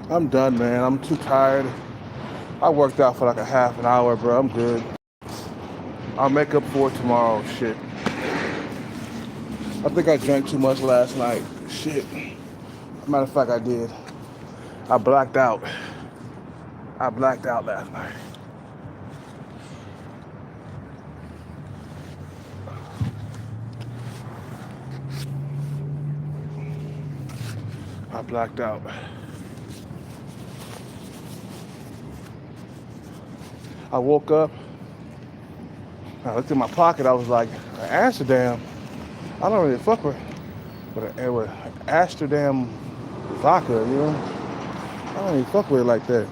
I'm done, man. I'm too tired. I worked out for like a half an hour, bro. I'm good. I'll make up for it tomorrow. Shit. I think I drank too much last night. Shit. Matter of fact, I did. I blacked out. I blacked out last night. I blacked out. I woke up. I looked in my pocket. I was like, Amsterdam. I don't really fuck with Amsterdam vodka, you know? I don't even fuck with it like that.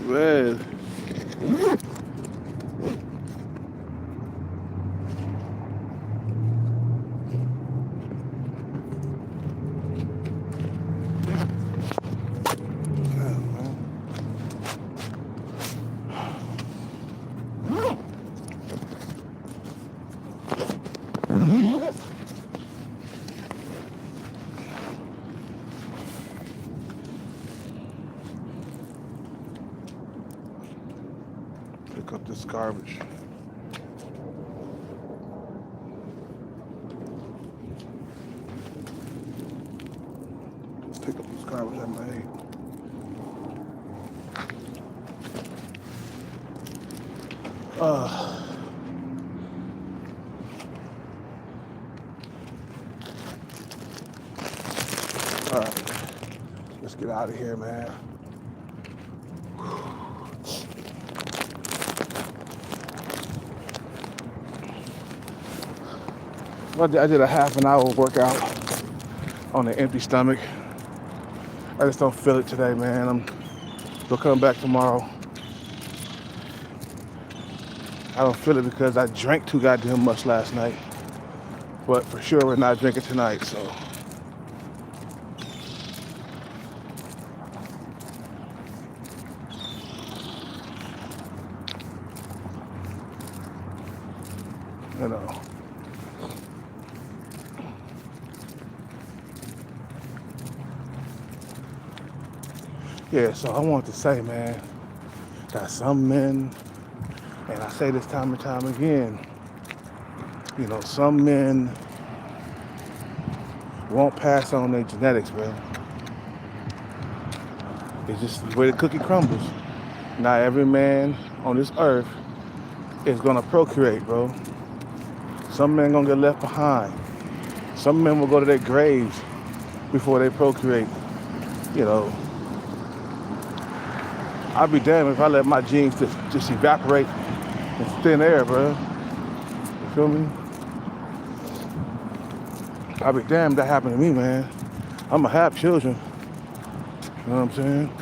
Man. Pick up this garbage. Pick up this garbage I made. Uh, all right, let's get out of here, man. I did a half an hour workout on an empty stomach. I just don't feel it today, man. We'll come back tomorrow. I don't feel it because I drank too goddamn much last night. But for sure we're not drinking tonight, so. You know. Yeah, so I want to say, man, that some men, and I say this time and time again, you know, some men won't pass on their genetics, bro. It's just the way the cookie crumbles. Not every man on this earth is gonna procreate, bro. Some men gonna get left behind. Some men will go to their graves before they procreate. You know, I'd be damned if I let my genes just evaporate in thin air, bro. You feel me? I'd be damned that happened to me, man. I'ma have children. You know what I'm saying?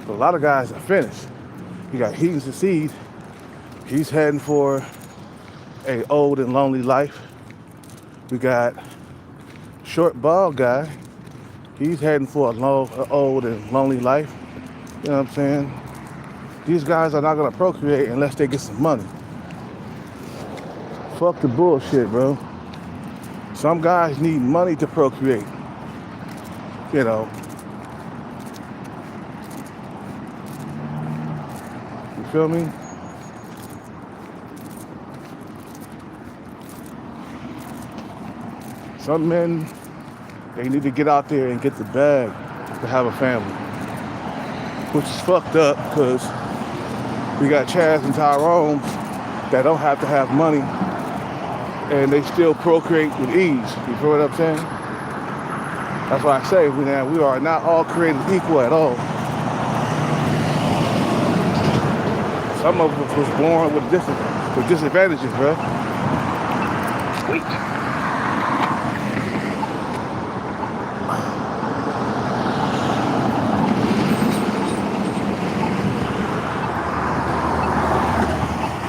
But a lot of guys are finished. You got Heaton Succeed. He's heading for a old and lonely life. We got Short Bald Guy. He's heading for an old and lonely life. You know what I'm saying? These guys are not gonna procreate unless they get some money. Fuck the bullshit, bro. Some guys need money to procreate. You know. You feel me? Some men, they need to get out there and get the bag to have a family. Which is fucked up because we got Chaz and Tyrone that don't have to have money and they still procreate with ease. You feel what I'm saying? That's why I say we are not all created equal at all. Some of us was born with disadvantages, bro. Sweet.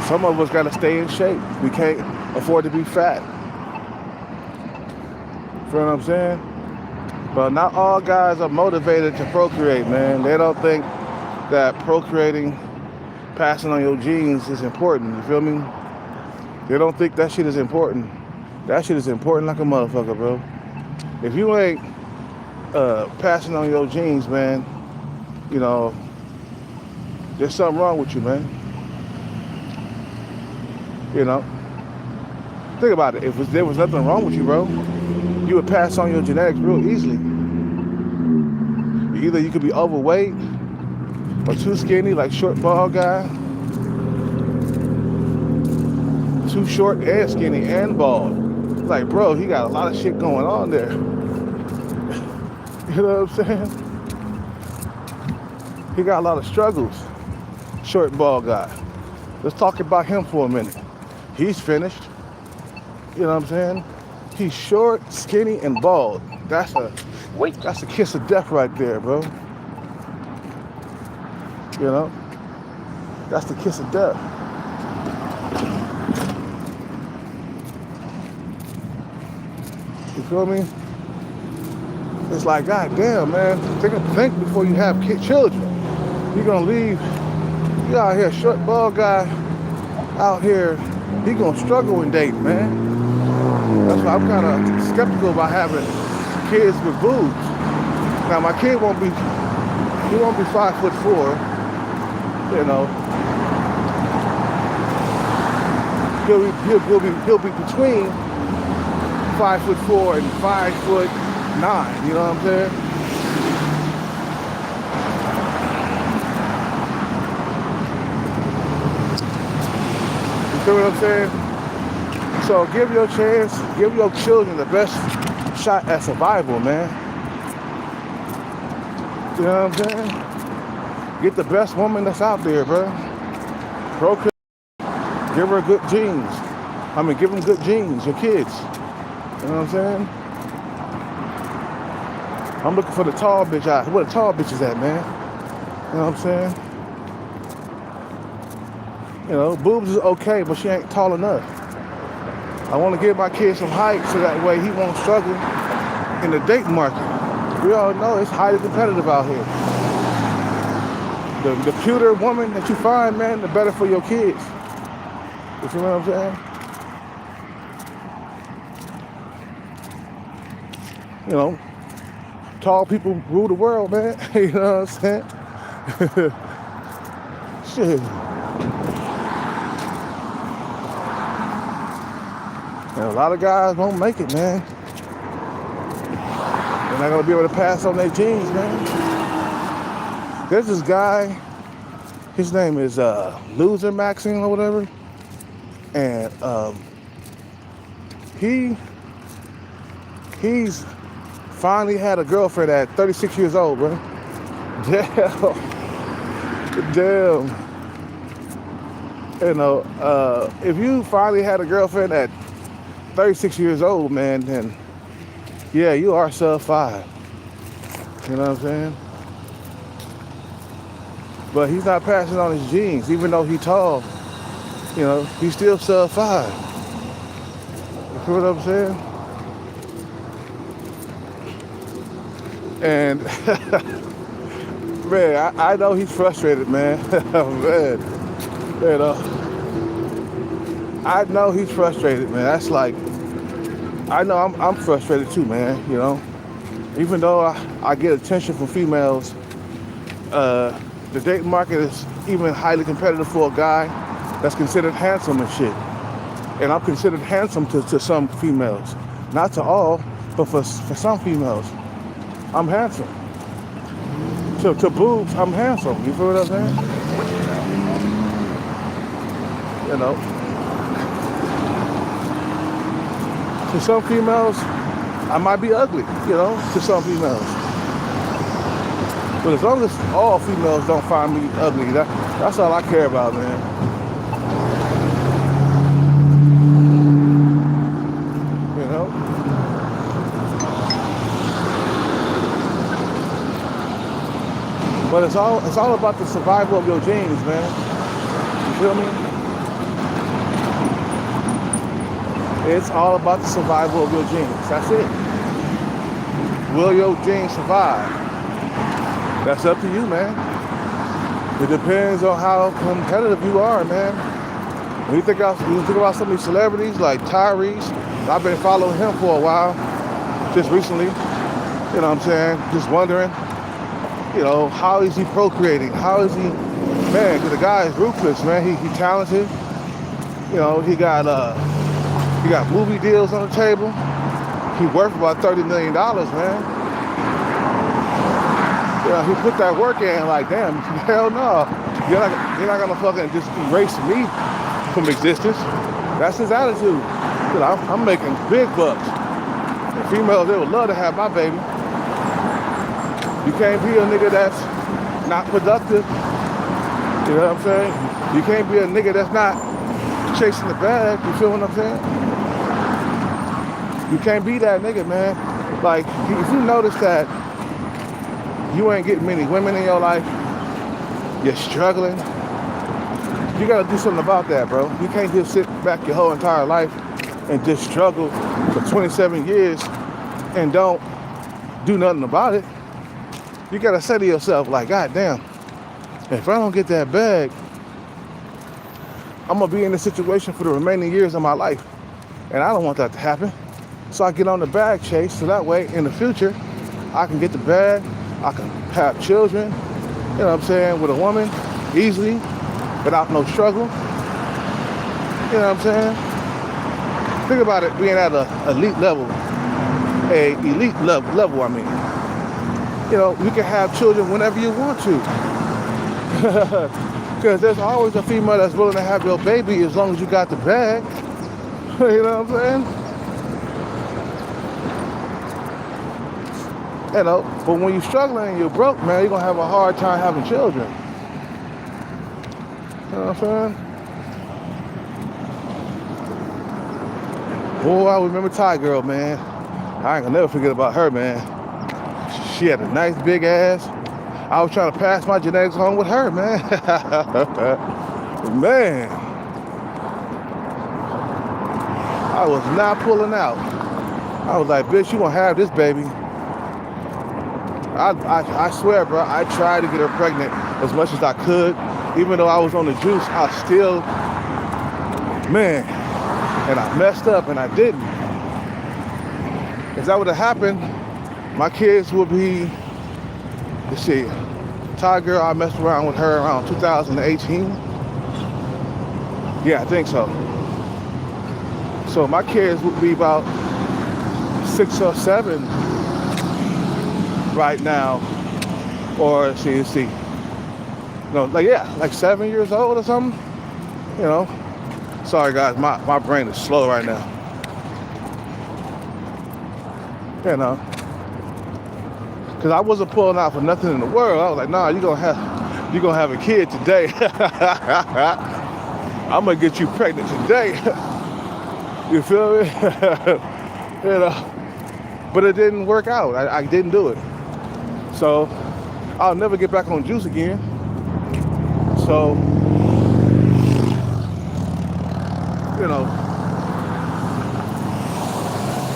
Some of us gotta stay in shape. We can't afford to be fat. You feel what I'm saying? But not all guys are motivated to procreate, man. They don't think that procreating passing on your genes is important. You feel me? They don't think that shit is important. That shit is important like a motherfucker, bro. If you ain't passing on your genes, man, you know, there's something wrong with you, man. You know? Think about it. If there was nothing wrong with you, bro, you would pass on your genetics real easily. Either you could be overweight or too skinny, like short, bald guy. Too short and skinny and bald. Like, bro, he got a lot of shit going on there. You know what I'm saying? He got a lot of struggles. Short, bald guy. Let's talk about him for a minute. He's finished. You know what I'm saying? He's short, skinny, and bald. That's a kiss of death right there, bro. You know? That's the kiss of death. You feel me? It's like, God damn, man. Think before you have children. You're gonna leave. You out here, short, bald guy out here. He gonna struggle in dating, man. That's why I'm kind of skeptical about having kids with boobs. Now my kid won't be 5'4", you know. He'll be between 5'4" and 5'9", you know what I'm saying? You feel what I'm saying? So give your children the best shot at survival, man. You know what I'm saying? Get the best woman that's out there, bro. Give her good genes. I mean, give them good genes, your kids. You know what I'm saying? I'm looking for the tall bitch out. Where the tall bitch is at, man? You know what I'm saying? You know, boobs is okay, but she ain't tall enough. I want to give my kid some height so that way he won't struggle in the dating market. We all know it's highly competitive out here. The cuter woman that you find, man, the better for your kids. You feel what I'm saying? You know, tall people rule the world, man. You know what I'm saying? Shit. And a lot of guys won't make it, man. They're not gonna be able to pass on their genes, man. There's this guy, his name is Loser Maxine or whatever. And he's finally had a girlfriend at 36 years old, bro. Damn. You know, if you finally had a girlfriend at 36 years old, man, then yeah, you are sub-5. You know what I'm saying? But he's not passing on his genes, even though he's tall. You know, he's still sub-5. You feel what I'm saying? And man, I know he's frustrated, man. Man, you know, I know he's frustrated, man. That's like, I know I'm frustrated too, man. You know, even though I get attention from females, the dating market is even highly competitive for a guy that's considered handsome and shit. And I'm considered handsome to some females, not to all, but for some females. I'm handsome. To boobs, I'm handsome. You feel what I'm saying? You know. To some females, I might be ugly, you know, to some females. But as long as all females don't find me ugly, that's all I care about, man. You know? But it's all about the survival of your genes, man. You feel me? It's all about the survival of your genes. That's it. Will your genes survive? That's up to you, man. It depends on how competitive you are, man. When you think about some of these celebrities like Tyrese, I've been following him for a while, just recently. You know what I'm saying? Just wondering, how is he procreating? How is he, man? Because the guy is ruthless, man. He talented. He got movie deals on the table. He worth about $30 million, man. He put that work in. Like, damn, hell no. You're not gonna fucking just erase me from existence. That's his attitude. I'm making big bucks. And females, they would love to have my baby. You can't be a nigga that's not productive. You know what I'm saying? You can't be a nigga that's not chasing the bag. You feel what I'm saying? You can't be that nigga, man. Like, if you notice that you ain't getting many women in your life, you're struggling, you gotta do something about that, bro. You can't just sit back your whole entire life and just struggle for 27 years and don't do nothing about it. You gotta say to yourself, like, God damn, if I don't get that bag, I'm gonna be in this situation for the remaining years of my life. And I don't want that to happen. So I get on the bag chase, so that way in the future, I can get the bag, I can have children, you know what I'm saying, with a woman easily, without no struggle. You know what I'm saying? Think about it being at an elite level, I mean. You can have children whenever you want to. Because there's always a female that's willing to have your baby as long as you got the bag. You know what I'm saying? But when you're struggling and you're broke, man, you're going to have a hard time having children. You know what I'm saying? Boy, I remember Thai girl, man. I ain't gonna never forget about her, man. She had a nice big ass. I was trying to pass my genetics on with her, man. Man. I was not pulling out. I was like, bitch, you gonna have this baby. I swear, bro, I tried to get her pregnant as much as I could. Even though I was on the juice, I still, man, and I messed up and I didn't. If that would have happened, my kids would be, let's see, Thai girl, I messed around with her around 2018. Yeah, I think so. So my kids would be about 6 or 7 right now. Or let's see. Like 7 years old or something. Sorry guys, my brain is slow right now. Because I wasn't pulling out for nothing in the world. I was like, nah, you're gonna have a kid today. I'm gonna get you pregnant today. You feel me? But it didn't work out. I didn't do it. So I'll never get back on juice again. So,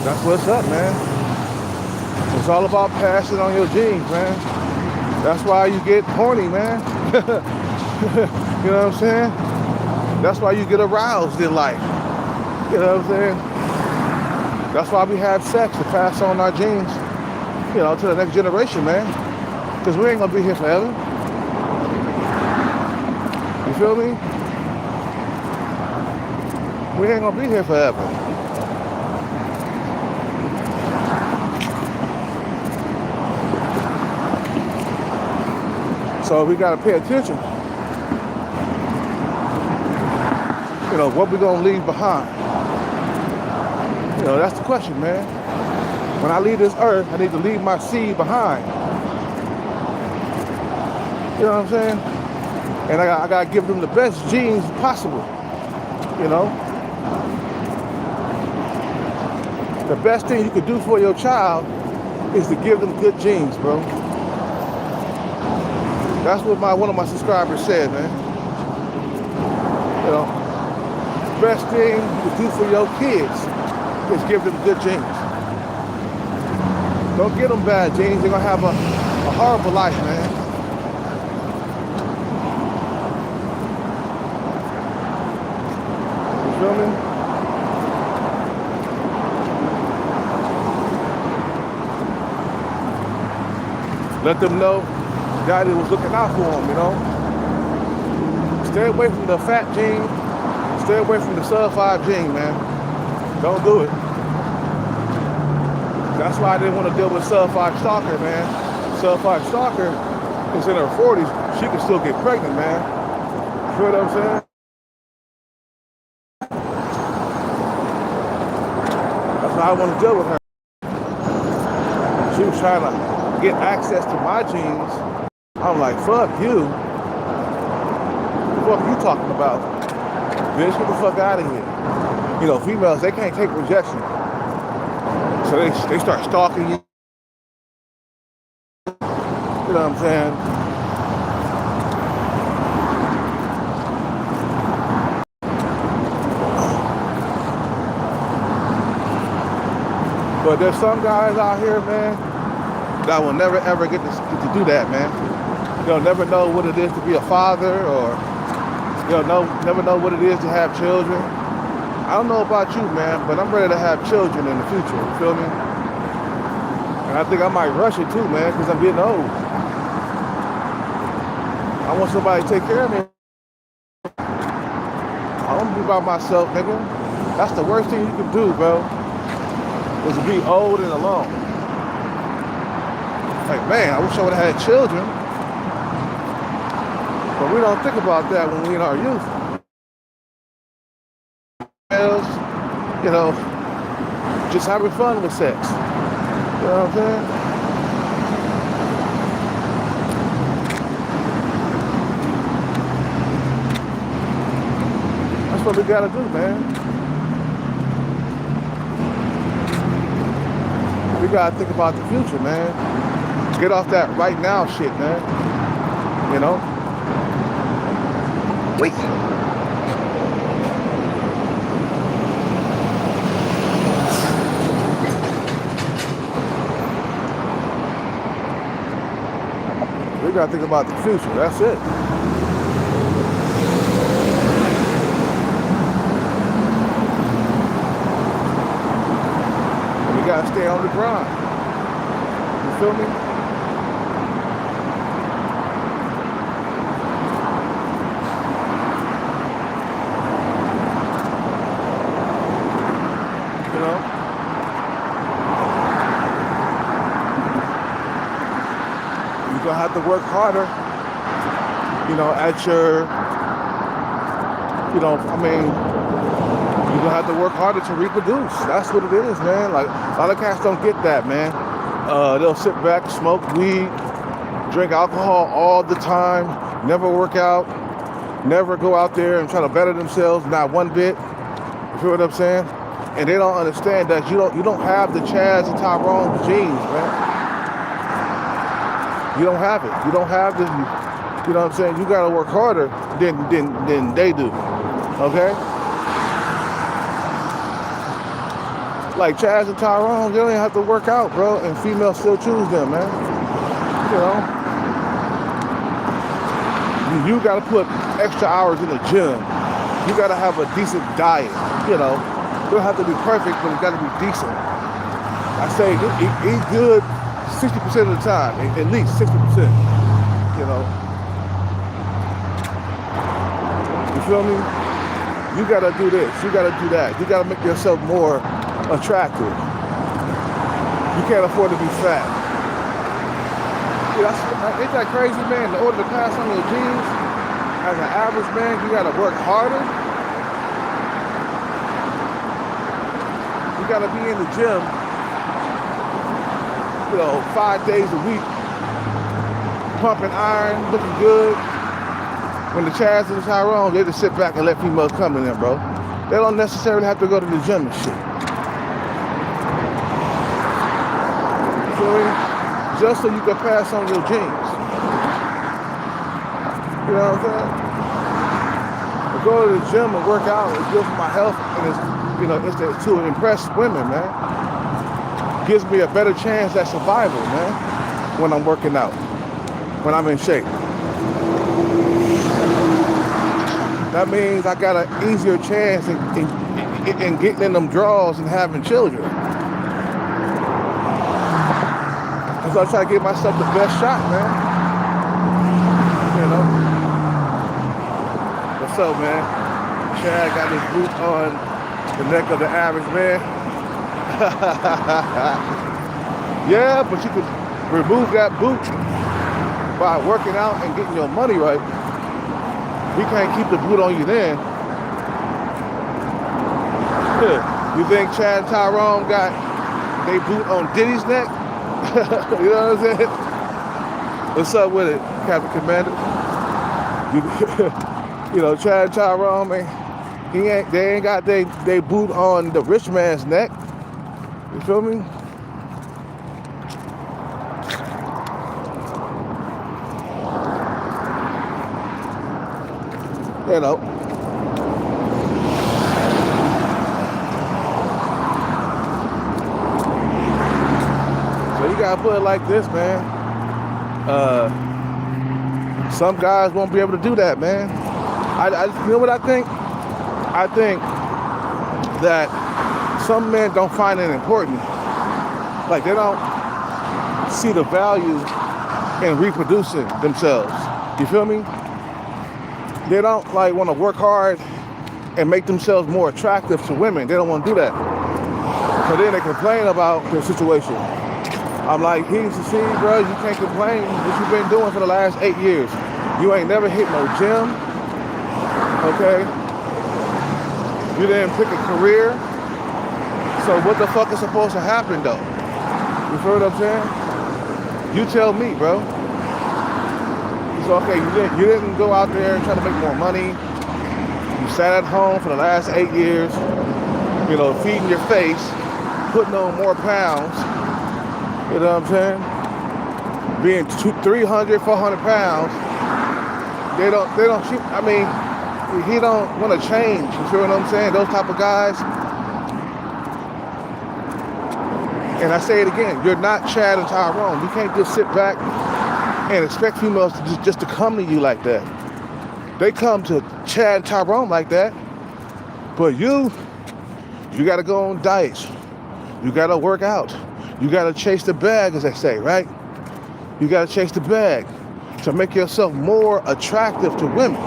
that's what's up, man. It's all about passing on your genes, man. That's why you get horny, man. You know what I'm saying? That's why you get aroused in life. You know what I'm saying? That's why we have sex, to pass on our genes, to the next generation, man. Because we ain't gonna be here forever. You feel me? We ain't gonna be here forever. So we gotta pay attention. What we gonna leave behind? That's the question, man. When I leave this earth, I need to leave my seed behind. You know what I'm saying? And I gotta give them the best genes possible. The best thing you could do for your child is to give them good genes, bro. That's what one of my subscribers said, man. The best thing you can do for your kids is give them good genes. Don't get them bad genes. They're gonna have a horrible life, man. feel me? Let them know Daddy was looking out for them, you know? Stay away from the fat gene. Stay away from the sub 5 gene, man. Don't do it. That's why I didn't want to deal with sub 5 stalker, man. Sub 5 stalker is in her 40s. She can still get pregnant, man. You know what I'm saying? That's why I want to deal with her. She was trying to get access to my genes. I'm like, fuck you. What are you talking about? Bitch, get the fuck out of here. You know, females, they can't take rejection. So they start stalking you. You know what I'm saying? But there's some guys out here, man, that will never ever get to do that, man. They'll never know what it is to be a father, or they'll never know what it is to have children. I don't know about you, man, but I'm ready to have children in the future, you feel me? And I think I might rush it too, man, because I'm getting old. I want somebody to take care of me. I don't want to be by myself, nigga. That's the worst thing you can do, bro, is to be old and alone. Like, man, I wish I would have had children. But we don't think about that when we're in our youth. You know, just having fun with sex. You know what I'm saying? That's what we gotta do, man. We gotta think about the future, man. Get off that right now shit, man. You know? Wait. We gotta think about the future. That's it. And we gotta stay on the grind. You feel me? You know? You're gonna have to work harder, you know, at your, you know, I mean, you're gonna have to work harder to reproduce. That's what it is, man. Like, a lot of cats don't get that, man. They'll sit back, smoke weed, drink alcohol all the time, never work out, never go out there and try to better themselves, not one bit. You feel what I'm saying? And they don't understand that you don't have the Chaz and Tyrone genes, man. You don't have it. You don't have the, you know what I'm saying? You gotta work harder than they do. Okay? Like Chaz and Tyrone, they don't even have to work out, bro, and females still choose them, man. You know? You gotta put extra hours in the gym. You gotta have a decent diet, you know. It don't have to be perfect, but it gotta be decent. I say eat good 60% of the time, at least 60%, you know. You feel me? You gotta do this, you gotta do that. You gotta make yourself more attractive. You can't afford to be fat. Yeah, ain't that crazy, man? In order to pass on your genes, as an average man, you gotta work harder. You gotta be in the gym, you know, 5 days a week, pumping iron, looking good. When the Chaz and the Tyrone, they just sit back and let females come in there, bro. They don't necessarily have to go to the gym and shit. You feel me? Just so you can pass on your genes. You know what I'm saying? To go to the gym and work out is good for my health, and it's, you know, it's to impress women, man. Gives me a better chance at survival, man, when I'm working out, when I'm in shape. that means I got an easier chance in getting in them draws and having children. So I try to give myself the best shot, man. You know? What's up, man? Chad got his boot on the neck of the average man. Yeah, but you could remove that boot by working out and getting your money right. We can't keep the boot on you then. You think Chad and Tyrone got they boot on Diddy's neck? You know what I'm saying? What's up with it, Captain Commander? You know, Chad and Tyrone, man, they ain't got they boot on the rich man's neck. You feel me? You know. So you gotta put it like this, man. Some guys won't be able to do that, man. You know what I think? I think that some men don't find it important. Like they don't see the value in reproducing themselves. You feel me? They don't like want to work hard and make themselves more attractive to women. They don't want to do that. So then they complain about their situation. I'm like, he's the see, bro, you can't complain what you've been doing for the last 8 years. You ain't never hit no gym, okay? You didn't pick a career. So what the fuck is supposed to happen though? You feel what I'm saying? You tell me, bro. So okay, you didn't go out there and try to make more money. You sat at home for the last 8 years, you know, feeding your face, putting on more pounds. You know what I'm saying? Being 300, 400 pounds. They don't shoot. I mean, he don't want to change. You feel what I'm saying? Those type of guys. And I say it again, you're not Chad and Tyrone. You can't just sit back and expect females to just to come to you like that. They come to Chad and Tyrone like that. But you got to go on diets. You got to work out. You got to chase the bag, as they say, right? You got to chase the bag to make yourself more attractive to women.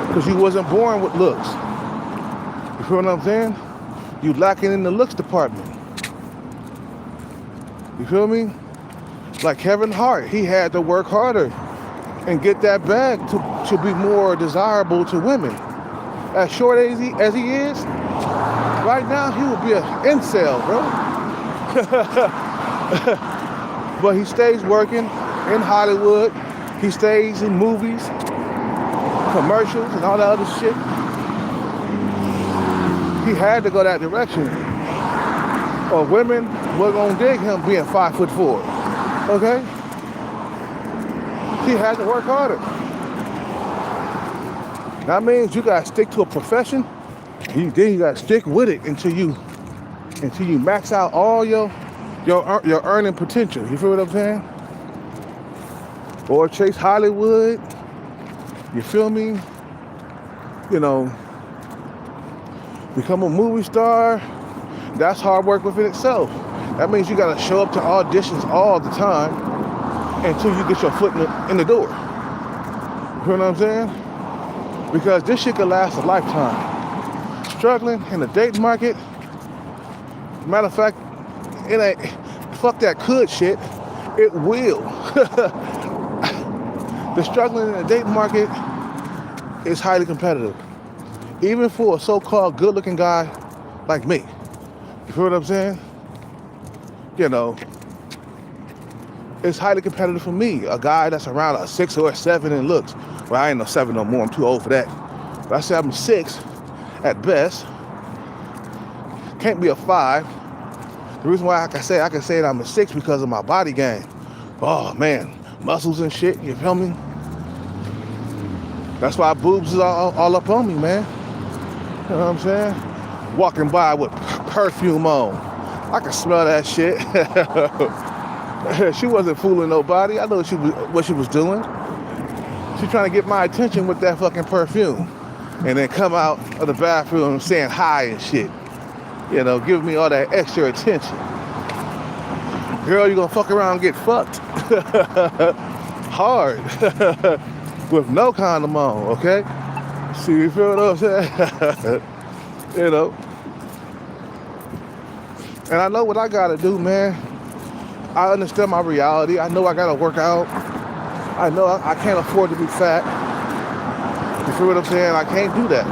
Because you wasn't born with looks. You feel what I'm saying? You lacking in the looks department. You feel me? Like Kevin Hart, he had to work harder and get that bag to be more desirable to women. As short as he is, right now he would be an incel, bro. But he stays working in Hollywood. He stays in movies, commercials, and all that other shit. He had to go that direction. Or women were gonna dig him being 5'4". Okay? He had to work harder. That means you gotta stick to a profession. Then you gotta stick with it until you max out all your earning potential. You feel what I'm saying? Or chase Hollywood. You feel me? You know, become a movie star. That's hard work within itself. That means you gotta show up to auditions all the time until you get your foot in the door. You know what I'm saying? Because this shit could last a lifetime. Struggling in the dating market. Matter of fact, it ain't, fuck that could shit. It will. The struggling in the dating market is highly competitive. Even for a so-called good-looking guy like me. You feel what I'm saying? You know, it's highly competitive for me. A guy that's around a 6 or a 7 in looks. Well, I ain't no 7 no more. I'm too old for that. But I say I'm a 6 at best. Can't be a 5. The reason why I can say that I'm a 6 because of my body game. Oh man, muscles and shit. You feel me? That's why boobs is all up on me, man. You know what I'm saying? Walking by with perfume on. I can smell that shit. She wasn't fooling nobody. I know what she was doing. She's trying to get my attention with that fucking perfume. And then come out of the bathroom saying hi and shit. You know, giving me all that extra attention. Girl, you gonna fuck around and get fucked. Hard. With no condom on, okay? See, you feel what I'm saying? You know. And I know what I gotta do, man. I understand my reality. I know I gotta work out. I know I can't afford to be fat. You feel what I'm saying? I can't do that.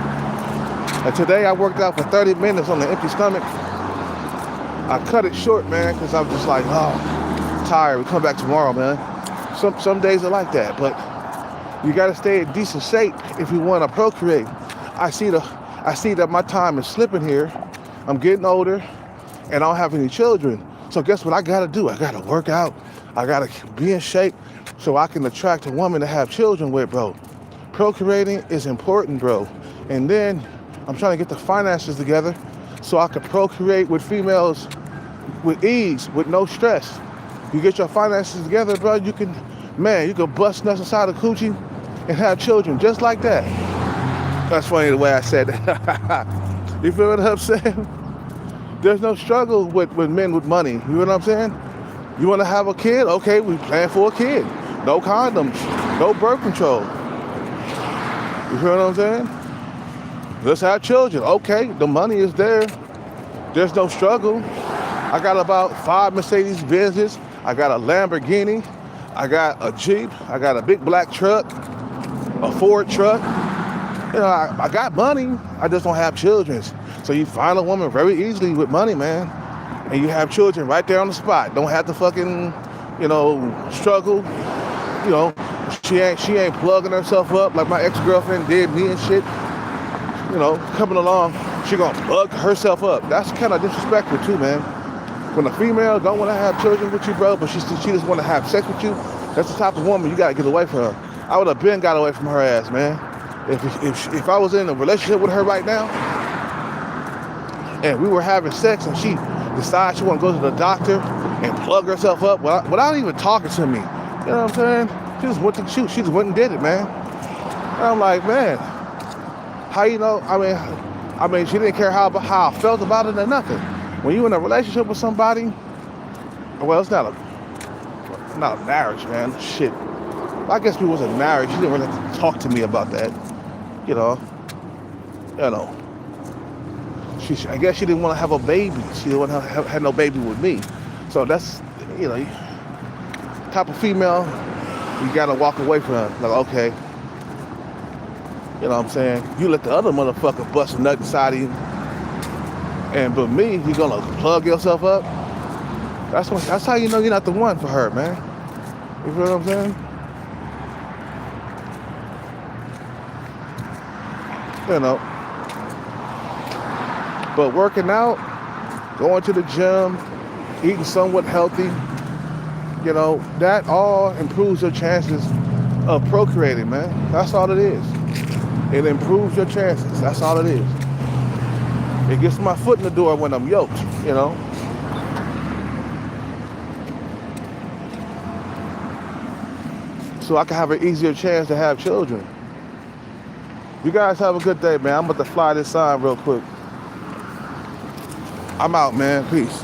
And today I worked out for 30 minutes on an empty stomach. I cut it short, man, because I'm just like, oh, tired. We come back tomorrow, man. Some days are like that, but you gotta stay in decent shape if you want to procreate. I see that my time is slipping here. I'm getting older, and I don't have any children. So guess what I gotta do? I gotta work out. I gotta be in shape so I can attract a woman to have children with, bro. Procreating is important, bro. And then I'm trying to get the finances together so I can procreate with females with ease, with no stress. You get your finances together, bro, you can bust nuts inside a coochie and have children just like that. That's funny the way I said that. You feel what I'm saying? There's no struggle with men with money. You know what I'm saying? You want to have a kid? Okay, we plan for a kid. No condoms, no birth control. You feel what I'm saying? Let's have children. Okay, the money is there. There's no struggle. I got about 5 Mercedes Benzes. I got a Lamborghini. I got a Jeep. I got a big black truck, a Ford truck. You know, I got money. I just don't have children. So you find a woman very easily with money, man. And you have children right there on the spot. Don't have to fucking, struggle. You know, she ain't plugging herself up like my ex-girlfriend did me and shit. You know, coming along, she gonna plug herself up. That's kind of disrespectful too, man. When a female don't want to have children with you, bro, but she just want to have sex with you, that's the type of woman you gotta get away from her. I would have been got away from her ass, man. If I was in a relationship with her right now, and we were having sex, and she decides she want to go to the doctor and plug herself up without even talking to me, you know what I'm saying? She just went to shoot. She just went and did it, man. And I'm like, man, how you know? I mean, she didn't care how I felt about it or nothing. When you in a relationship with somebody, well, it's not a marriage, man. Shit. I guess we wasn't married. She didn't really have to talk to me about that. You know. I guess she didn't want to have a baby. She didn't want to have no baby with me. So that's, type of female you gotta walk away from her. Like, okay. You know what I'm saying? You let the other motherfucker bust a nut inside of you. But me, you gonna plug yourself up? That's how you know you're not the one for her, man. You feel what I'm saying? But working out, going to the gym, eating somewhat healthy, that all improves your chances of procreating, man. That's all it is. It improves your chances. That's all it is. It gets my foot in the door when I'm yoked, So I can have an easier chance to have children. You guys have a good day, man. I'm about to fly this sign real quick. I'm out, man. Peace.